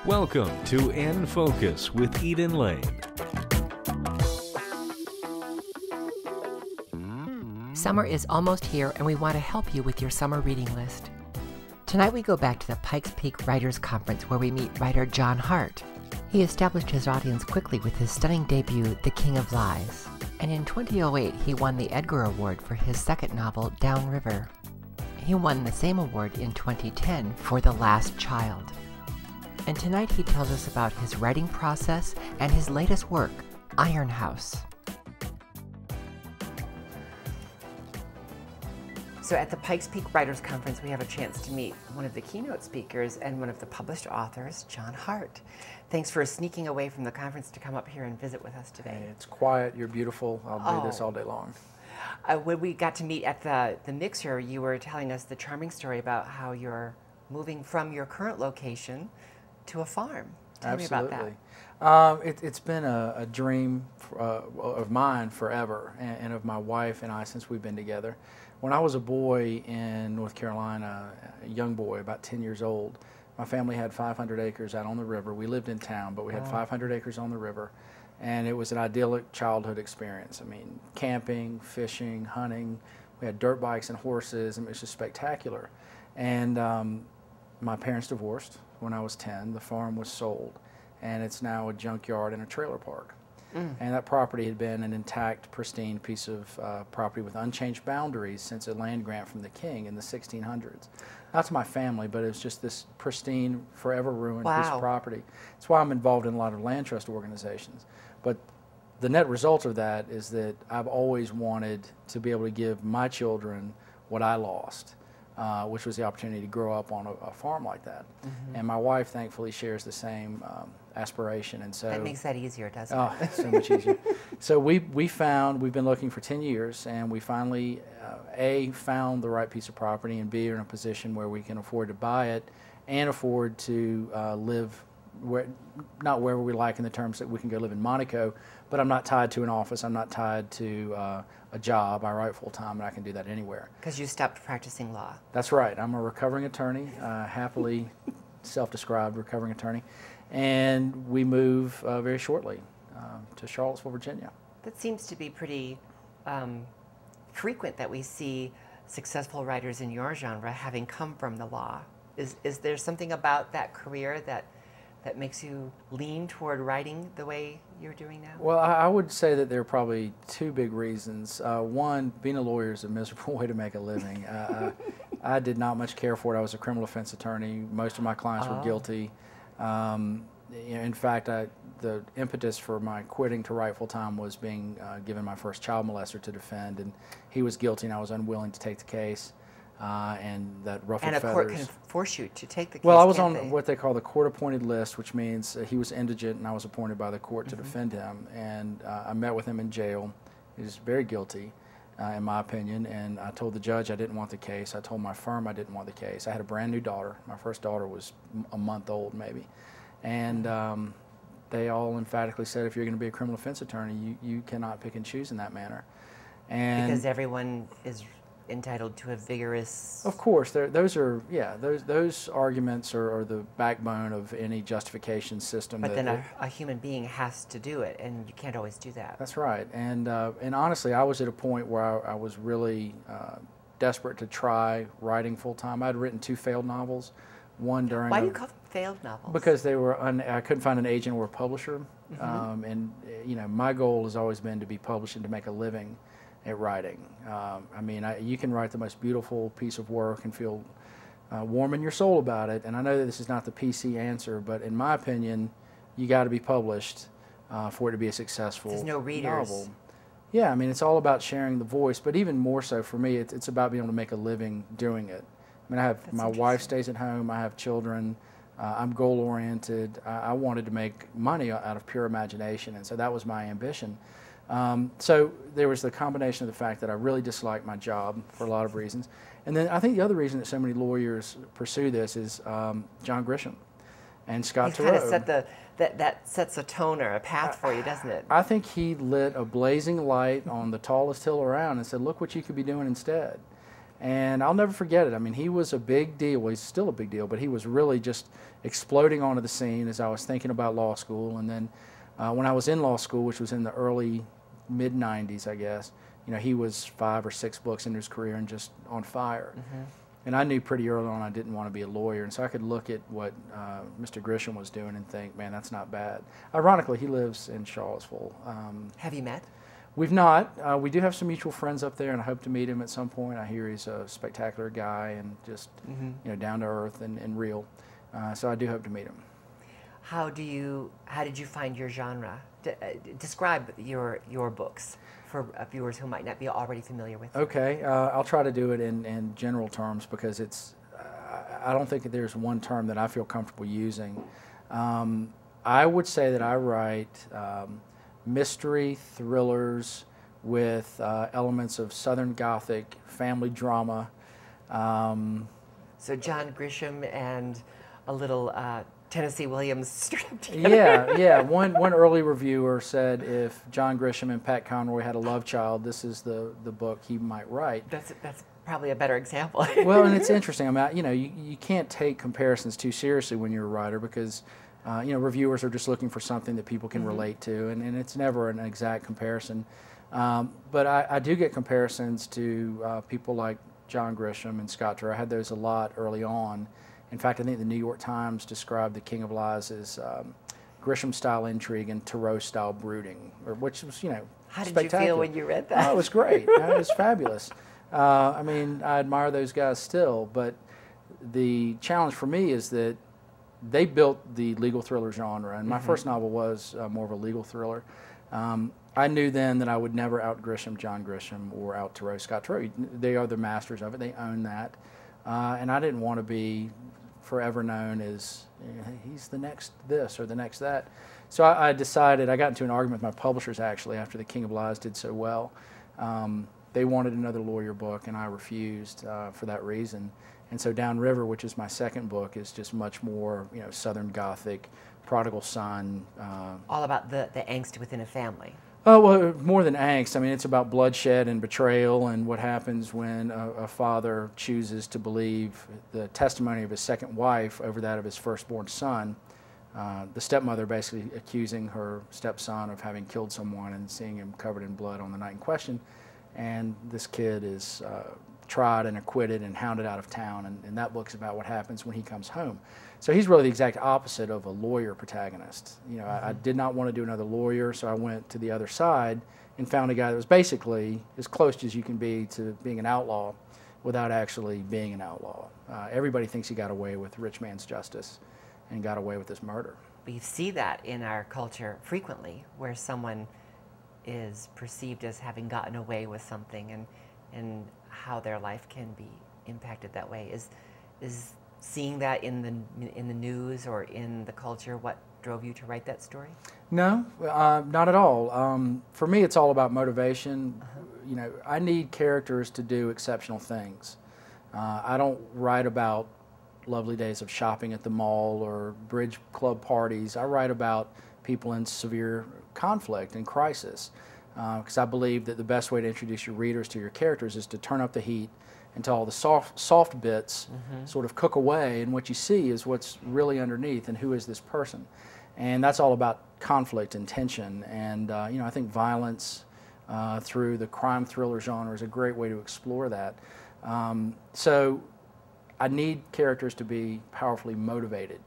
Welcome to In Focus with Eden Lane. Summer is almost here, and we want to help you with your summer reading list. Tonight we go back to the Pikes Peak Writers Conference where we meet writer John Hart. He established his audience quickly with his stunning debut, The King of Lies. And in 2008, he won the Edgar Award for his second novel, Downriver. He won the same award in 2010 for The Last Child. And tonight he tells us about his writing process and his latest work, Iron House. So at the Pikes Peak Writers Conference, we have a chance to meet one of the keynote speakers and one of the published authors, John Hart. Thanks for sneaking away from the conference to come up here and visit with us today. Hey, it's quiet, you're beautiful, I'll do this all day long. When we got to meet at the Mixer, you were telling us the charming story about how you're moving from your current location to a farm. Tell me about that. It's been a dream of mine forever, and of my wife and I since we've been together. When I was a boy in North Carolina, a young boy, about 10 years old, my family had 500 acres out on the river. We lived in town, but we had 500 acres on the river, and it was an idyllic childhood experience. I mean, camping, fishing, hunting. We had dirt bikes and horses, and it was just spectacular. And my parents divorced when I was 10. The farm was sold, and it's now a junkyard and a trailer park. And that property had been an intact, pristine piece of property with unchanged boundaries since a land grant from the king in the 1600s. Not to my family, but it was just this pristine, forever ruined piece of property. That's why I'm involved in a lot of land trust organizations. But the net result of that is that I've always wanted to be able to give my children what I lost, which was the opportunity to grow up on a farm like that. And my wife, thankfully, shares the same aspiration, and so that makes that easier, doesn't it? Oh, so much easier. So we've been looking for 10 years, and we finally A, found the right piece of property, and B, are in a position where we can afford to buy it and afford to live not wherever we like in the terms that we can go live in Monaco, but I'm not tied to an office, I'm not tied to a job. I write full time and I can do that anywhere. Because you stopped practicing law. That's right. I'm a recovering attorney, happily self-described recovering attorney, and we move very shortly to Charlottesville, Virginia. That seems to be pretty frequent that we see successful writers in your genre having come from the law. Is there something about that career that makes you lean toward writing the way you're doing now? Well, I would say that there are probably two big reasons. One, being a lawyer is a miserable way to make a living. I did not much care for it. I was a criminal defense attorney. Most of my clients were guilty. In fact, the impetus for my quitting to write full time was being given my first child molester to defend, and he was guilty, and I was unwilling to take the case. And that ruffled feathers. And a court can force you to take the case. Well, I was on what they call the court-appointed list, which means he was indigent, and I was appointed by the court to defend him. And I met with him in jail. He was very guilty, in my opinion. And I told the judge I didn't want the case. I told my firm I didn't want the case. I had a brand new daughter. My first daughter was a month old, maybe. And they all emphatically said, if you're going to be a criminal defense attorney, you cannot pick and choose in that manner. And because everyone is entitled to a vigorous... Of course, those arguments are the backbone of any justification system. But then a human being has to do it, and you can't always do that. That's right, and honestly, I was at a point where I was really desperate to try writing full time. I'd written 2 failed novels, one during... Why do you call them failed novels? Because they were I couldn't find an agent or a publisher, and my goal has always been to be published and to make a living at writing. I mean, you can write the most beautiful piece of work and feel warm in your soul about it, and I know that this is not the PC answer, but in my opinion, you got to be published for it to be a successful There's no readers. novel. Yeah, I mean, it's all about sharing the voice, but even more so for me, it's about being able to make a living doing it. I mean, my wife stays at home, I have children, I'm goal-oriented, I wanted to make money out of pure imagination, and so that was my ambition. So there was the combination of the fact that I really disliked my job for a lot of reasons. And then I think the other reason that so many lawyers pursue this is John Grisham and Scott Turow. Kind of set that sets a tone or a path for you, doesn't it? I think he lit a blazing light on the tallest hill around and said, look what you could be doing instead. And I'll never forget it. I mean, he was a big deal. Well, he's still a big deal, but he was really just exploding onto the scene as I was thinking about law school. And then when I was in law school, which was in the early, mid-'90s, I guess, you know, he was 5 or 6 books into his career and just on fire. And I knew pretty early on I didn't want to be a lawyer, and so I could look at what Mr. Grisham was doing and think, man, that's not bad. Ironically, he lives in Charlottesville. Have you met? We've not. We do have some mutual friends up there, and I hope to meet him at some point. I hear he's a spectacular guy and just you know, down to earth and real. So I do hope to meet him. How did you find your genre? Describe your books for viewers who might not be already familiar with. Okay, I'll try to do it in general terms because it's. I don't think that there's one term that I feel comfortable using. I would say that I write mystery thrillers with elements of Southern Gothic, family drama. So John Grisham and a little Tennessee Williams strapped together. Yeah. One early reviewer said if John Grisham and Pat Conroy had a love child, this is the book he might write. That's probably a better example. Well, and it's interesting. I mean, you know, you can't take comparisons too seriously when you're a writer because you know, reviewers are just looking for something that people can relate to, and it's never an exact comparison. But I do get comparisons to people like John Grisham and Scott Turow. I had those a lot early on. In fact, I think the New York Times described The King of Lies as Grisham-style intrigue and Turow-style brooding, which was, you know, How did spectacular. you feel when you read that? Oh, it was great. It was fabulous. I mean, I admire those guys still, but the challenge for me is that they built the legal thriller genre, and my first novel was more of a legal thriller. I knew then that I would never out Grisham, John Grisham, or out Turow, Scott Turow. They are the masters of it. They own that. And I didn't want to be forever known as he's the next this or the next that. So I decided, I got into an argument with my publishers actually after The King of Lies did so well. They wanted another lawyer book and I refused for that reason. And so Downriver, which is my second book, is just much more, you know, Southern Gothic, prodigal son. All about the angst within a family. Oh, well, more than angst. I mean, it's about bloodshed and betrayal and what happens when a father chooses to believe the testimony of his second wife over that of his firstborn son. The stepmother basically accusing her stepson of having killed someone and seeing him covered in blood on the night in question. And this kid is tried and acquitted and hounded out of town. And that book's about what happens when he comes home. So he's really the exact opposite of a lawyer protagonist. You know, I did not want to do another lawyer, so I went to the other side and found a guy that was basically as close as you can be to being an outlaw without actually being an outlaw. Everybody thinks he got away with rich man's justice and got away with this murder. We see that in our culture frequently, where someone is perceived as having gotten away with something and how their life can be impacted that way. Is seeing that in the news or in the culture what drove you to write that story? No, not at all. For me, it's all about motivation. You know, I need characters to do exceptional things. I don't write about lovely days of shopping at the mall or bridge club parties. I write about people in severe conflict and crisis because I believe that the best way to introduce your readers to your characters is to turn up the heat until all the soft bits sort of cook away, and what you see is what's really underneath and who is this person. And that's all about conflict and tension. And you know, I think violence through the crime thriller genre is a great way to explore that. So I need characters to be powerfully motivated.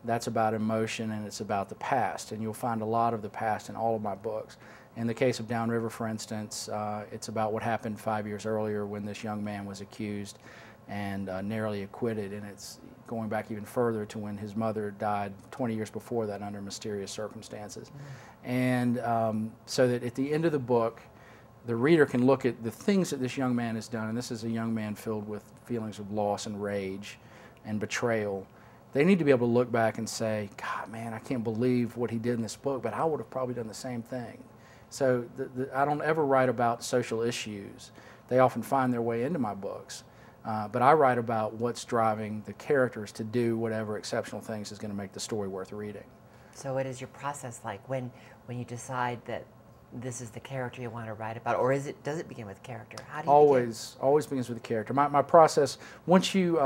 That's about emotion and it's about the past, and you'll find a lot of the past in all of my books. In the case of Downriver, for instance, it's about what happened 5 years earlier when this young man was accused and narrowly acquitted, and it's going back even further to when his mother died 20 years before that under mysterious circumstances. And so that at the end of the book, the reader can look at the things that this young man has done, and this is a young man filled with feelings of loss and rage and betrayal. They need to be able to look back and say, God, man, I can't believe what he did in this book, but I would have probably done the same thing. So I don't ever write about social issues. They often find their way into my books. But I write about what's driving the characters to do whatever exceptional things is going to make the story worth reading. So what is your process like when you decide that this is the character you want to write about, or does it begin with character? How do you Always begins with the character. My process, once you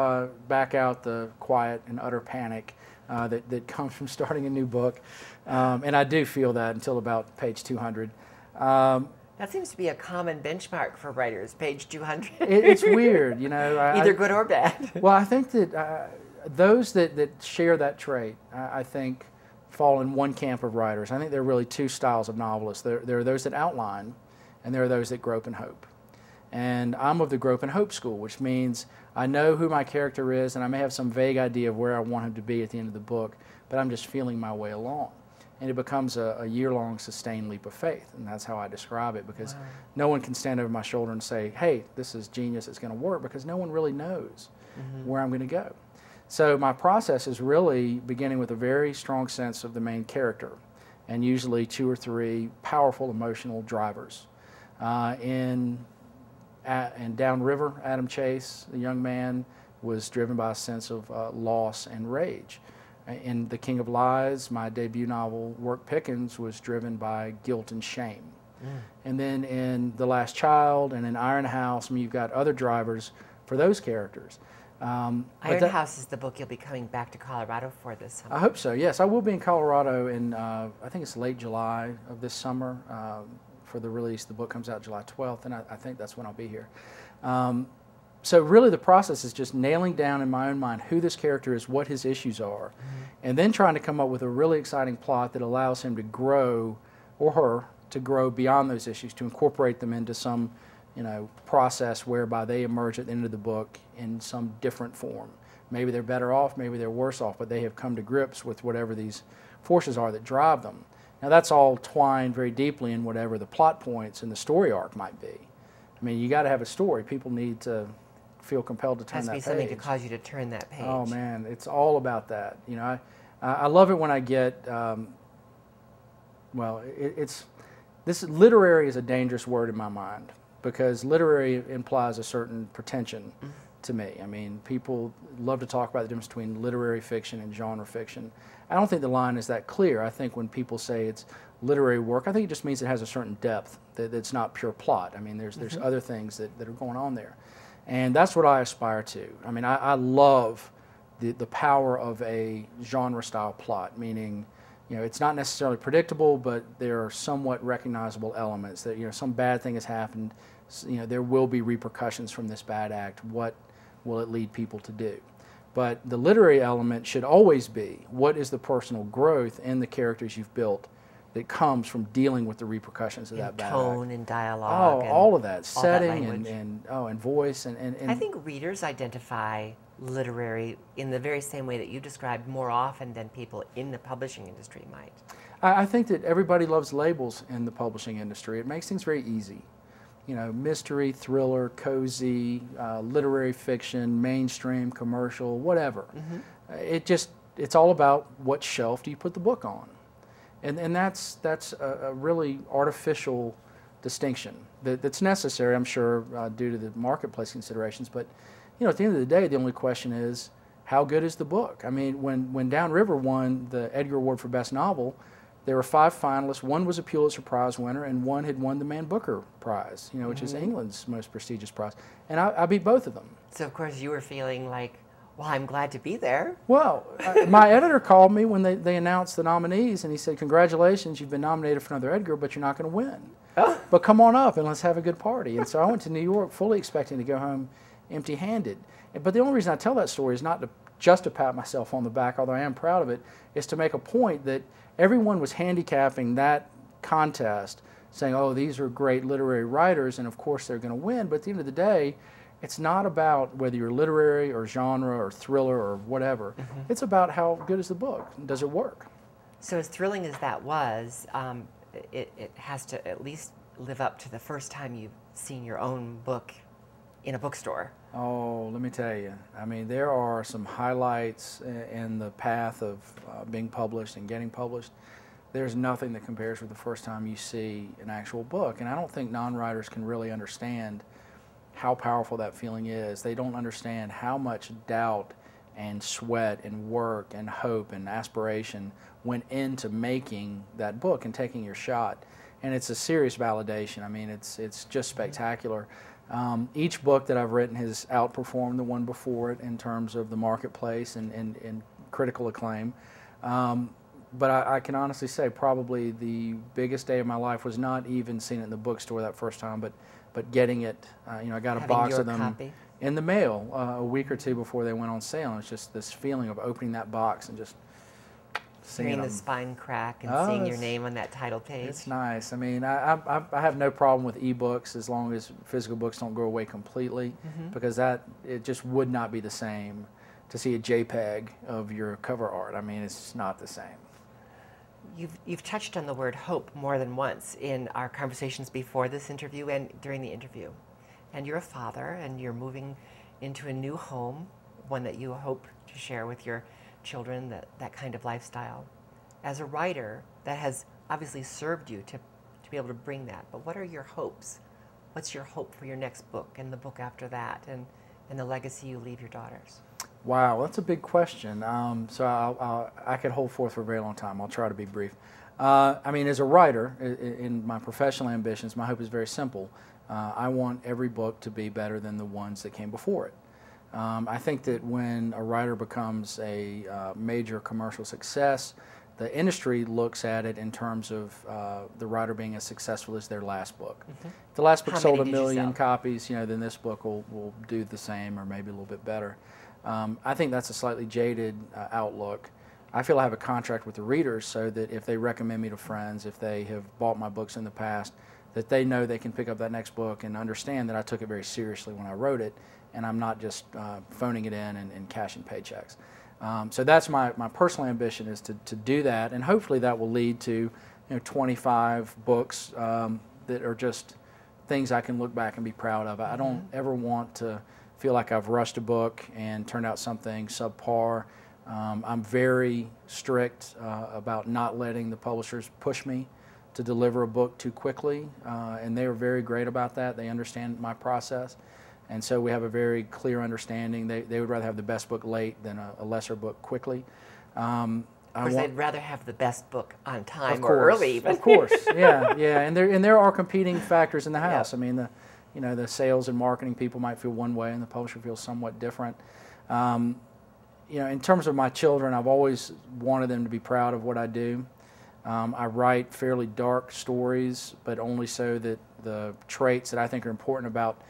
back out the quiet and utter panic that comes from starting a new book, and I do feel that until about page 200. That seems to be a common benchmark for writers, page 200. It's weird, you know. Either good or bad. Well, I think that those that share that trait, I think, fall in one camp of writers. I think there are really two styles of novelists. There are those that outline, and there are those that grope and hope. And I'm of the grope and hope school, which means I know who my character is, and I may have some vague idea of where I want him to be at the end of the book, but I'm just feeling my way along. And it becomes a year-long sustained leap of faith, and that's how I describe it, because no one can stand over my shoulder and say, hey, this is genius, it's going to work, because no one really knows where I'm going to go. So my process is really beginning with a very strong sense of the main character, and usually 2 or 3 powerful emotional drivers. In Downriver, Adam Chase, the young man, was driven by a sense of loss and rage. In The King of Lies, my debut novel, Work Pickens, was driven by guilt and shame. And then in The Last Child and in Iron House, I mean, you've got other drivers for those characters. Iron House is the book you'll be coming back to Colorado for this summer. I hope so, yes. I will be in Colorado in, I think it's late July of this summer for the release. The book comes out July 12th, and I think that's when I'll be here. So really the process is just nailing down in my own mind who this character is, what his issues are, and then trying to come up with a really exciting plot that allows him to grow, or her, to grow beyond those issues, to incorporate them into some process whereby they emerge at the end of the book in some different form. Maybe they're better off, maybe they're worse off, but they have come to grips with whatever these forces are that drive them. Now that's all twined very deeply in whatever the plot points and the story arc might be. I mean, you got to have a story. People need to feel compelled to turn that page. Has to be something to cause you to turn that page. Oh man, it's all about that. I love it when I get, this literary is a dangerous word in my mind, because literary implies a certain pretension to me. I mean, people love to talk about the difference between literary fiction and genre fiction. I don't think the line is that clear. I think when people say it's literary work, I think it just means it has a certain depth, that it's not pure plot. I mean, there's other things that are going on there. And that's what I aspire to. I mean, I love the power of a genre-style plot, meaning, it's not necessarily predictable, but there are somewhat recognizable elements that, some bad thing has happened, there will be repercussions from this bad act. What will it lead people to do? But the literary element should always be, what is the personal growth in the characters you've built that comes from dealing with the repercussions of that bad act? Tone and dialogue. Oh, all of that. Setting that and voice. And I think readers identify literary in the very same way that you described more often than people in the publishing industry might. I think that everybody loves labels in the publishing industry. It makes things very easy. Mystery, thriller, cozy, literary fiction, mainstream, commercial, whatever. It's all about what shelf do you put the book on. And that's a really artificial distinction that's necessary, I'm sure, due to the marketplace considerations. But at the end of the day, the only question is, how good is the book? I mean, when Downriver won the Edgar Award for Best Novel, there were 5 finalists. 1 was a Pulitzer Prize winner, and 1 had won the Man Booker Prize, which is England's most prestigious prize. And I beat both of them. So of course you were feeling like, well, I'm glad to be there. Well, my editor called me when they announced the nominees, and he said, congratulations, you've been nominated for another Edgar, but you're not going to win. Oh. But come on up and let's have a good party. And so I went to New York fully expecting to go home empty-handed. But the only reason I tell that story is not just to pat myself on the back, although I am proud of it, is to make a point that everyone was handicapping that contest, saying, oh, these are great literary writers, and of course they're going to win. But at the end of the day, it's not about whether you're literary or genre or thriller or whatever. It's about how good is the book. Does it work? So as thrilling as that was, it has to at least live up to the first time you've seen your own book in a bookstore. Oh, let me tell you. I mean, there are some highlights in the path of being published and getting published. There's nothing that compares with the first time you see an actual book. And I don't think non-writers can really understand how powerful that feeling is. They don't understand how much doubt and sweat and work and hope and aspiration went into making that book and taking your shot. and it's a serious validation. I mean, it's just spectacular. Each book that I've written has outperformed the one before it in terms of the marketplace and critical acclaim. But I can honestly say probably the biggest day of my life was not even seeing it in the bookstore that first time, but getting it. You know, I got a box of them copy in the mail a week or two before they went on sale. And it's just this feeling of opening that box and just seeing hearing them. the spine crack and seeing your name on that title page. It's nice. I mean, I have no problem with ebooks as long as physical books don't go away completely, because it just would not be the same to see a JPEG of your cover art. I mean, it's just not the same. You've touched on the word hope more than once in our conversations before this interview and during the interview. And you're a father, and you're moving into a new home, one that you hope to share with your children, that kind of lifestyle. As a writer, that has obviously served you to be able to bring that. But what are your hopes? What's your hope for your next book and the book after that, and the legacy you leave your daughters? Wow, that's a big question. So I could hold forth for a very long time. I'll try to be brief. I mean, as a writer, in my professional ambitions, my hope is very simple. I want every book to be better than the ones that came before it. I think that when a writer becomes a major commercial success, the industry looks at it in terms of the writer being as successful as their last book. If the last book sold 1 million copies, you know, then this book will do the same or maybe a little bit better. I think that's a slightly jaded outlook. I feel I have a contract with the readers so that if they recommend me to friends, if they have bought my books in the past, that they know they can pick up that next book and understand that I took it very seriously when I wrote it, and I'm not just phoning it in and cashing paychecks. So that's my personal ambition, is to do that, and hopefully that will lead to 25 books that are just things I can look back and be proud of. I don't ever want to feel like I've rushed a book and turned out something subpar. I'm very strict about not letting the publishers push me to deliver a book too quickly, and they are very great about that. They understand my process, and so we have a very clear understanding. They would rather have the best book late than a lesser book quickly. Of course, they'd rather have the best book on time or early. Of course, yeah, and there are competing factors in the house. I mean, the sales and marketing people might feel one way, and the publisher feels somewhat different. In terms of my children, I've always wanted them to be proud of what I do. I write fairly dark stories, but only so that the traits that I think are important about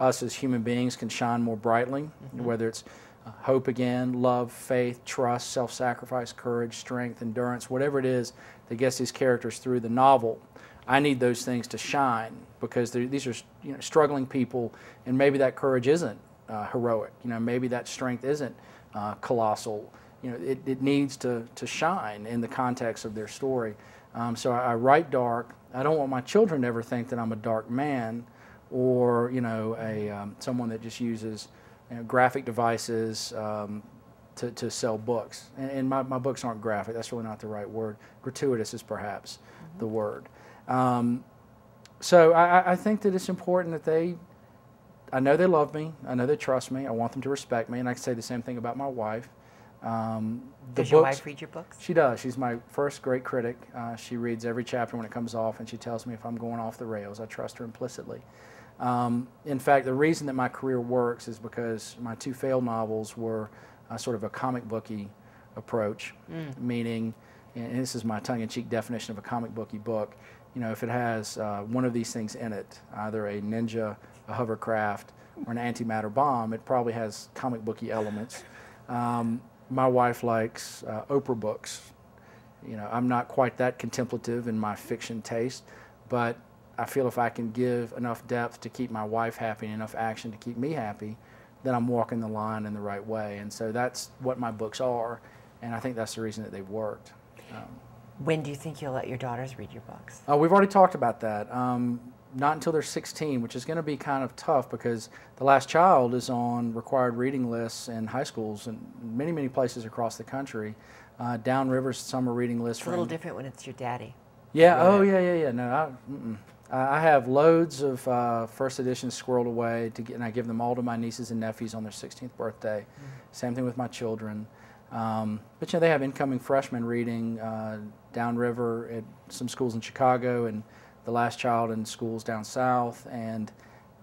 us as human beings can shine more brightly, whether it's hope again, love, faith, trust, self-sacrifice, courage, strength, endurance, whatever it is that gets these characters through the novel. I need those things to shine, because these are struggling people, and maybe that courage isn't heroic. Maybe that strength isn't colossal. It needs to shine in the context of their story. So I write dark. I don't want my children to ever think that I'm a dark man, or someone that just uses graphic devices to sell books. And my books aren't graphic. That's really not the right word. Gratuitous is perhaps the word. So I think that it's important that I know they love me. I know they trust me. I want them to respect me. And I can say the same thing about my wife. Does your wife read your books? She does. She's my first great critic. She reads every chapter when it comes off, and she tells me if I'm going off the rails. I trust her implicitly. In fact, the reason that my career works is because my 2 failed novels were sort of a comic booky approach, meaning, and this is my tongue-in-cheek definition of a comic booky book, if it has one of these things in it, either a ninja, a hovercraft, or an antimatter bomb, it probably has comic booky elements. My wife likes Oprah books. I'm not quite that contemplative in my fiction taste, but I feel if I can give enough depth to keep my wife happy and enough action to keep me happy, then I'm walking the line in the right way. And so that's what my books are, and I think that's the reason that they've worked. When do you think you'll let your daughters read your books? We've already talked about that. Not until they're 16, which is going to be kind of tough, because the last child is on required reading lists in high schools and many, many places across the country. Downriver's summer reading list. It's a little different when it's your daddy. Yeah. Oh, yeah. No, I have loads of first editions squirreled away and I give them all to my nieces and nephews on their 16th birthday. Same thing with my children. But they have incoming freshmen reading downriver at some schools in Chicago, and the last child in schools down south, and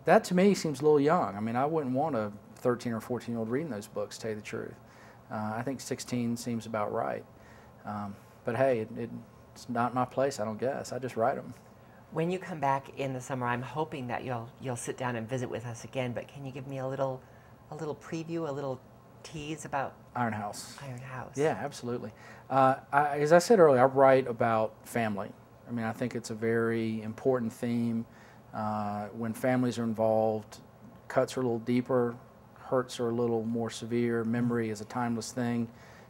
that to me seems a little young. I mean, I wouldn't want a 13 or 14-year-old reading those books, to tell you the truth. I think 16 seems about right. But hey, it's not my place, I don't guess. I just write them. When you come back in the summer, I'm hoping that you'll sit down and visit with us again, but can you give me a little preview, a little tease about Iron House. Iron House. Yeah, absolutely. As I said earlier, I write about family. I mean, I think it's a very important theme. When families are involved, cuts are a little deeper, hurts are a little more severe, memory is a timeless thing.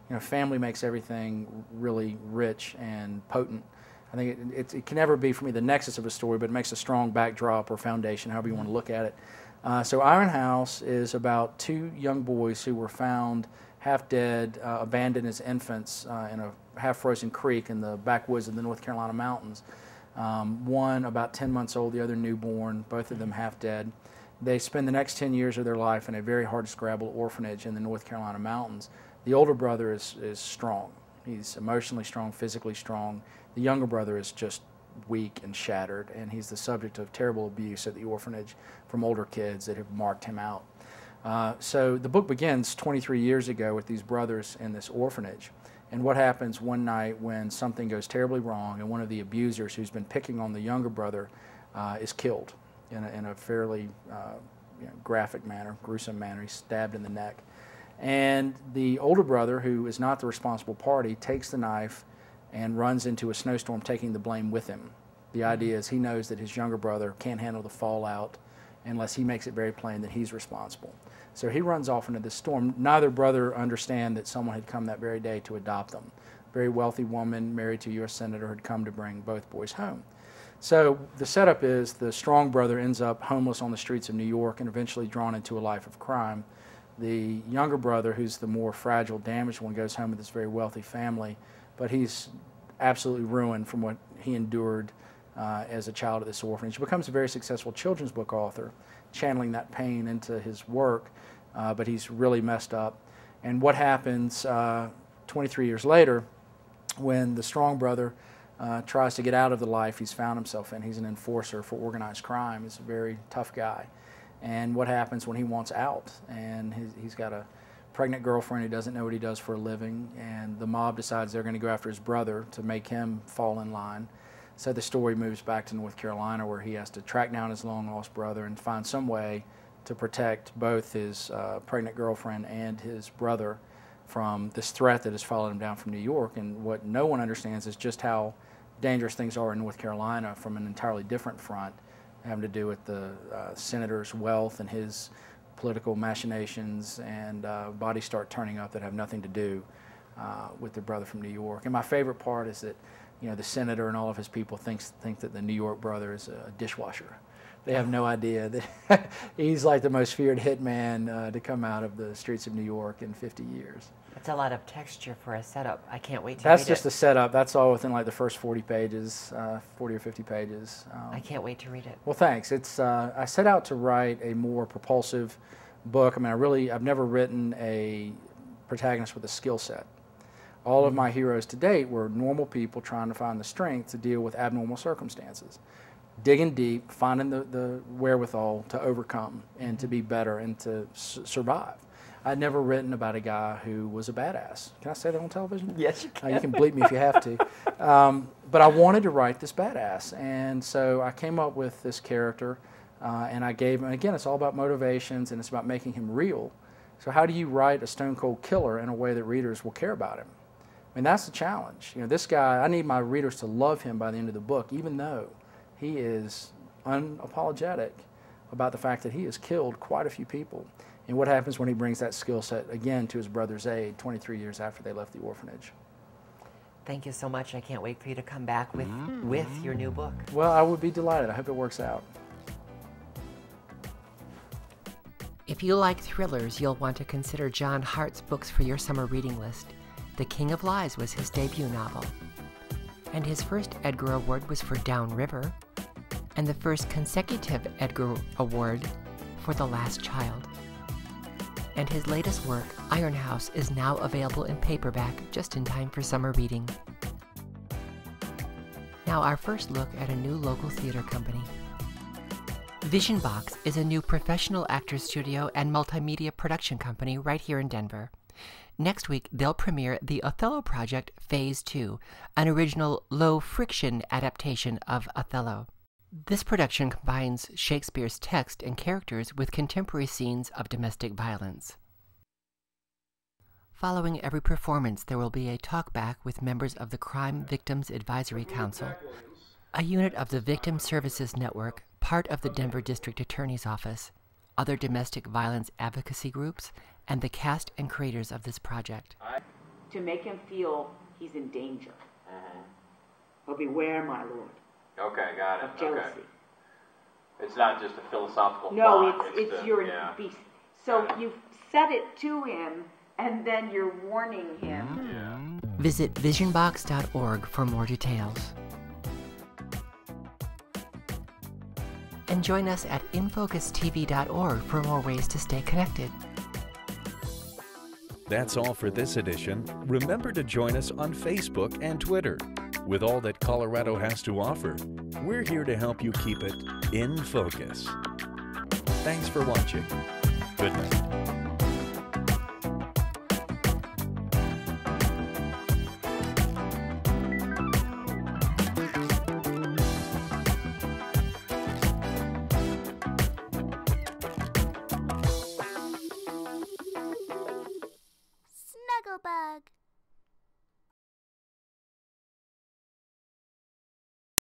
You know, family makes everything really rich and potent. I think it can never be, for me, the nexus of a story, but it makes a strong backdrop or foundation, however you want to look at it. So Iron House is about two young boys who were found half dead, abandoned as infants in a half-frozen creek in the backwoods of the North Carolina mountains. One about 10 months old, the other newborn, both of them half dead. They spend the next 10 years of their life in a very hard-to-scrabble orphanage in the North Carolina mountains. The older brother is strong. He's emotionally strong, physically strong. The younger brother is just weak and shattered, and he's the subject of terrible abuse at the orphanage from older kids that have marked him out. So the book begins 23 years ago with these brothers in this orphanage. And what happens one night when something goes terribly wrong and one of the abusers who's been picking on the younger brother is killed in a fairly graphic manner, gruesome manner. He's stabbed in the neck. And the older brother, who is not the responsible party, takes the knife and runs into a snowstorm, taking the blame with him. The idea is he knows that his younger brother can't handle the fallout unless he makes it very plain that he's responsible. So he runs off into this storm. Neither brother understand that someone had come that very day to adopt them. A very wealthy woman married to a U.S. Senator had come to bring both boys home. So the setup is the strong brother ends up homeless on the streets of New York and eventually drawn into a life of crime. The younger brother, who's the more fragile, damaged one, goes home with this very wealthy family, but he's absolutely ruined from what he endured as a child at this orphanage. He becomes a very successful children's book author, channeling that pain into his work, but he's really messed up. And what happens 23 years later, when the strong brother tries to get out of the life he's found himself in? He's an enforcer for organized crime. He's a very tough guy. And what happens when he wants out? And he's got a pregnant girlfriend who doesn't know what he does for a living, and the mob decides they're going to go after his brother to make him fall in line. So the story moves back to North Carolina, where he has to track down his long-lost brother and find some way to protect both his pregnant girlfriend and his brother from this threat that has followed him down from New York. And what no one understands is just how dangerous things are in North Carolina from an entirely different front, having to do with the senator's wealth and his political machinations, and bodies start turning up that have nothing to do with their brother from New York. And my favorite part is that, you know, the senator and all of his people think that the New York brother is a dishwasher. They have no idea that he's like the most feared hitman to come out of the streets of New York in 50 years. That's a lot of texture for a setup. I can't wait to That's read just it. the setup. That's all within like the first 40 pages, 40 or 50 pages. I can't wait to read it. Well, thanks. It's I set out to write a more propulsive book. I mean, I've never written a protagonist with a skill set. All of my heroes to date were normal people trying to find the strength to deal with abnormal circumstances. Digging deep, finding the wherewithal to overcome and to be better and to survive. I'd never written about a guy who was a badass. Can I say that on television? Yes, you can. You can bleep me if you have to. But I wanted to write this badass, and so I came up with this character, and I gave him, again, it's all about motivations, and it's about making him real. So how do you write a stone-cold killer in a way that readers will care about him? I mean, that's the challenge. You know, this guy, I need my readers to love him by the end of the book, even though he is unapologetic about the fact that he has killed quite a few people. And what happens when he brings that skill set again to his brother's aid 23 years after they left the orphanage. Thank you so much. I can't wait for you to come back with your new book. Well, I would be delighted. I hope it works out. If you like thrillers, you'll want to consider John Hart's books for your summer reading list. The King of Lies was his debut novel. And his first Edgar Award was for Downriver, and the first consecutive Edgar Award for The Last Child. And his latest work, Iron House, is now available in paperback just in time for summer reading. Now Now our first look at a new local theater company. Vision Box is a new professional actors studio and multimedia production company right here in Denver. Next week, they'll premiere the Othello Project Phase 2, an original low-friction adaptation of Othello. This production combines Shakespeare's text and characters with contemporary scenes of domestic violence. Following every performance, there will be a talkback with members of the Crime Victims Advisory Council, a unit of the Victim Services Network, part of the Denver District Attorney's Office, other domestic violence advocacy groups, and the cast and creators of this project. To make him feel he's in danger. Or beware, my lord. Okay, got it. Of jealousy. Okay. It's not just a philosophical No, plot. it's your beast. So you set it to him, and then you're warning him. Yeah. Visit visionbox.org for more details. And join us at infocustv.org for more ways to stay connected. That's all for this edition. Remember to join us on Facebook and Twitter. With all that Colorado has to offer, we're here to help you keep it in focus. Thanks for watching. Good night.